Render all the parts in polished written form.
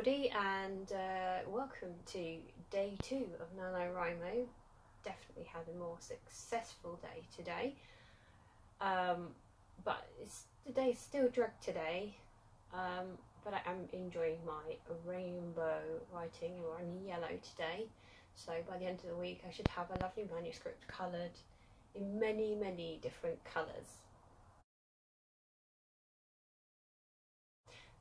everybody, and welcome to day 2 of NaNoWriMo. Definitely had a more successful day today, but the day's still dragged today, but I am enjoying my rainbow writing. We're on yellow today, so by the end of the week I should have a lovely manuscript coloured in many different colours.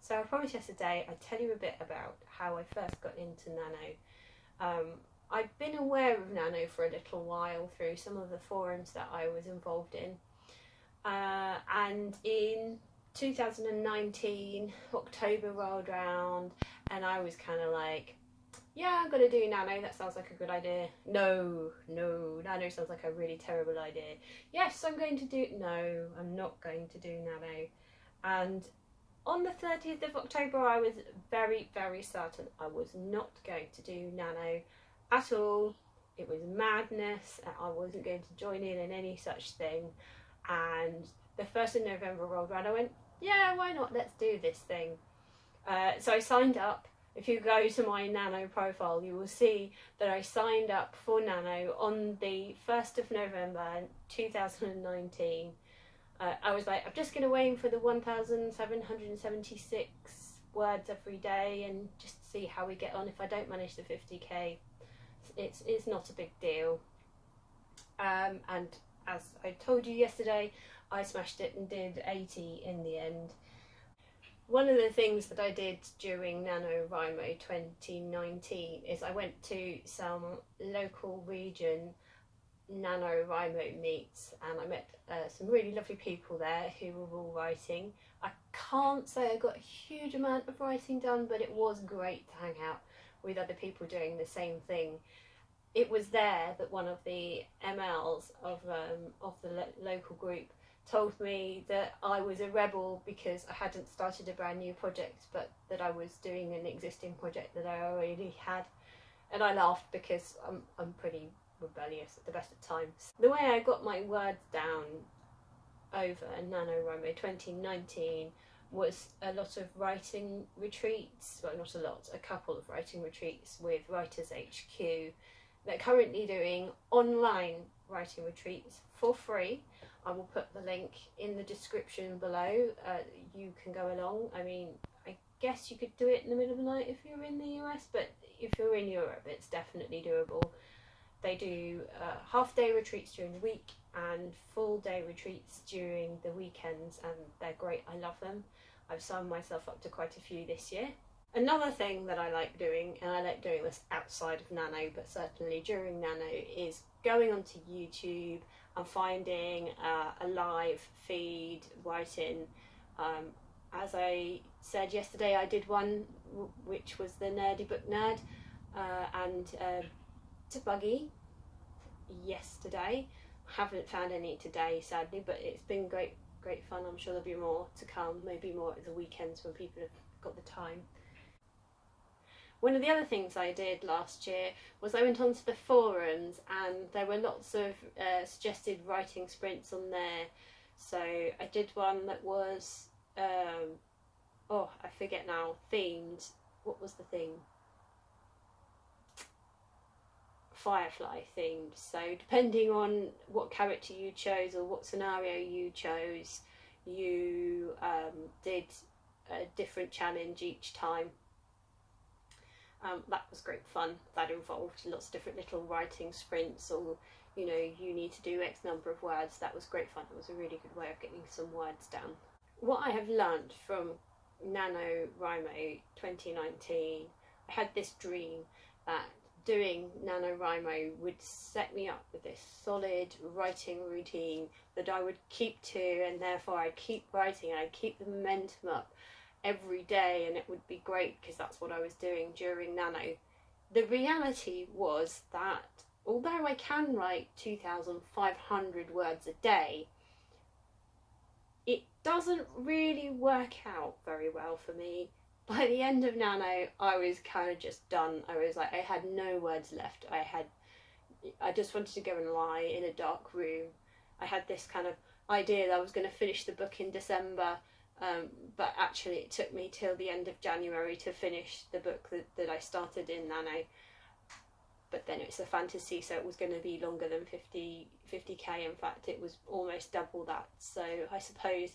So I promised yesterday I'd tell you a bit about how I first got into Nano. I'd been aware of Nano for a little while through some of the forums that I was involved in, and in 2019 October rolled around and I was kind of like, yeah, I'm going to do Nano, that sounds like a good idea. No, Nano sounds like a really terrible idea. Yes, I'm going to do, no, I'm not going to do Nano. And on the 30th of October, I was very certain I was not going to do Nano at all. It was madness. I wasn't going to join in any such thing. And the 1st of November rolled around. I went, yeah, why not? Let's do this thing. So I signed up. If you go to my Nano profile, you will see that I signed up for Nano on the 1st of November 2019. I was like, I'm just going to aim for the 1,776 words every day and just see how we get on. If I don't manage the 50k, it's not a big deal. And as I told you yesterday, I smashed it and did 80 in the end. One of the things that I did during NaNoWriMo 2019 is I went to some local region NaNoWriMo meets, and I met some really lovely people there who were all writing. I can't say I got a huge amount of writing done, but it was great to hang out with other people doing the same thing. It was there that one of the MLs of the local group told me that I was a rebel because I hadn't started a brand new project, but that I was doing an existing project that I already had, and I laughed because I'm pretty rebellious at the best of times. The way I got my words down over NaNoWriMo 2019 was a lot of writing retreats, well, not a lot, a couple of writing retreats with Writers HQ. They're currently doing online writing retreats for free. I will put the link in the description below. You can go along. I mean, I guess you could do it in the middle of the night if you're in the US, but if you're in Europe, it's definitely doable. They do half-day retreats during the week and full-day retreats during the weekends, and they're great. I love them. I've signed myself up to quite a few this year. Another thing that I like doing, and I like doing this outside of Nano, but certainly during Nano, is going onto YouTube and finding a live feed writing. As I said yesterday, I did one which was the Nerdy Book Nerd, and Buggy yesterday. Haven't found any today, sadly, but it's been great fun. I'm sure there'll be more to come, maybe more at the weekends when people have got the time. One of the other things I did last year was I went onto the forums, and there were lots of suggested writing sprints on there. So I did one that was oh, I forget now, themed. What was the theme? Firefly themed. So depending on what character you chose or what scenario you chose, you did a different challenge each time. That was great fun. That involved lots of different little writing sprints, or you know, you need to do X number of words. That was great fun. It was a really good way of getting some words down. What I have learned from NaNoWriMo 2019, I had this dream that doing NaNoWriMo would set me up with this solid writing routine that I would keep to, and therefore I'd keep writing and I'd keep the momentum up every day, and it would be great because that's what I was doing during Nano. The reality was that although I can write 2,500 words a day, it doesn't really work out very well for me. By the end of Nano, I was kind of just done. I was like, I had no words left. I just wanted to go and lie in a dark room. I had this kind of idea that I was going to finish the book in December, But actually it took me till the end of January to finish the book that I started in Nano. But then it's a fantasy, so it was going to be longer than 50k. In fact, it was almost double that. So I suppose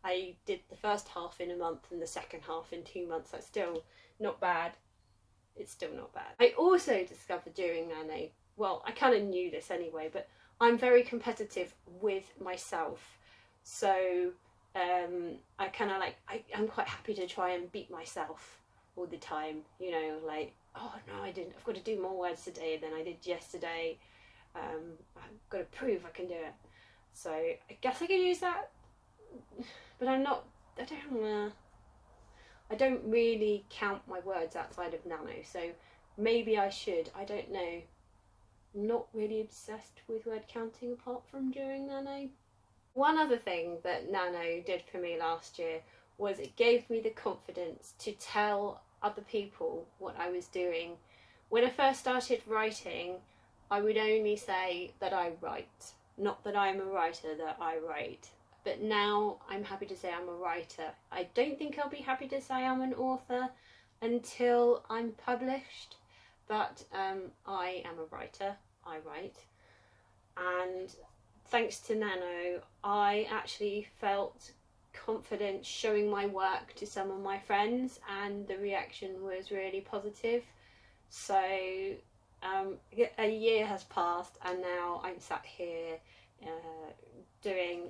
I did the first half in a month and the second half in 2 months. That's still not bad. It's still not bad. I also discovered during Nano, well, I kind of knew this anyway, but I'm very competitive with myself. So I kind of I'm quite happy to try and beat myself all the time, you know, like, oh no, I didn't, I've got to do more words today than I did yesterday. I've got to prove I can do it. So I guess I could use that, but I don't really count my words outside of Nano, so maybe I should, I don't know. I'm not really obsessed with word counting apart from during Nano. One other thing that Nano did for me last year was it gave me the confidence to tell other people what I was doing. When I first started writing, I would only say that I write, not that I'm a writer, that I write. But now I'm happy to say I'm a writer. I don't think I'll be happy to say I'm an author until I'm published, but I am a writer, I write. And thanks to Nano, I actually felt confident showing my work to some of my friends, and the reaction was really positive. So a year has passed, and now I'm sat here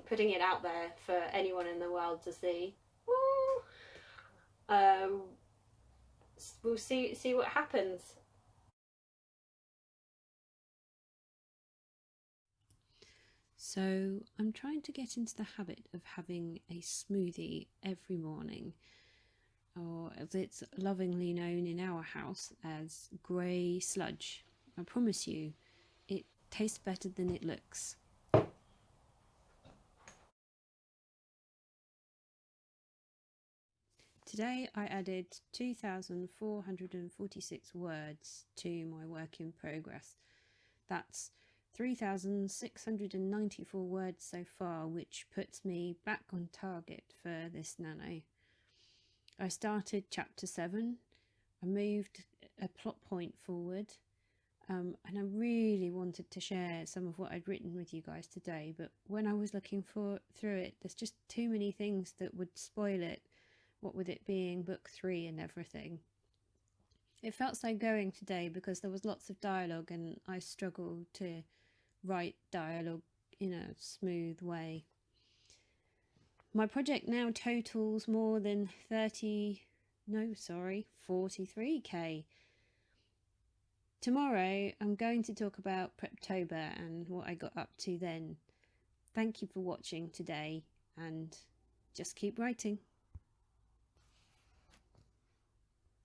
putting it out there for anyone in the world to see. We'll see what happens. So I'm trying to get into the habit of having a smoothie every morning, or as it's lovingly known in our house as grey sludge. I promise you, it tastes better than it looks. Today I added 2,446 words to my work in progress. That's 3,694 words so far, which puts me back on target for this Nano. I started chapter 7, I moved a plot point forward, and I really wanted to share some of what I'd written with you guys today, but when I was looking through it, there's just too many things that would spoil it, what with it being book 3 and everything. It felt so going today because there was lots of dialogue and I struggled to write dialogue in a smooth way. My project now totals more than 43k. Tomorrow I'm going to talk about Preptober and what I got up to then. Thank you for watching today, and just keep writing.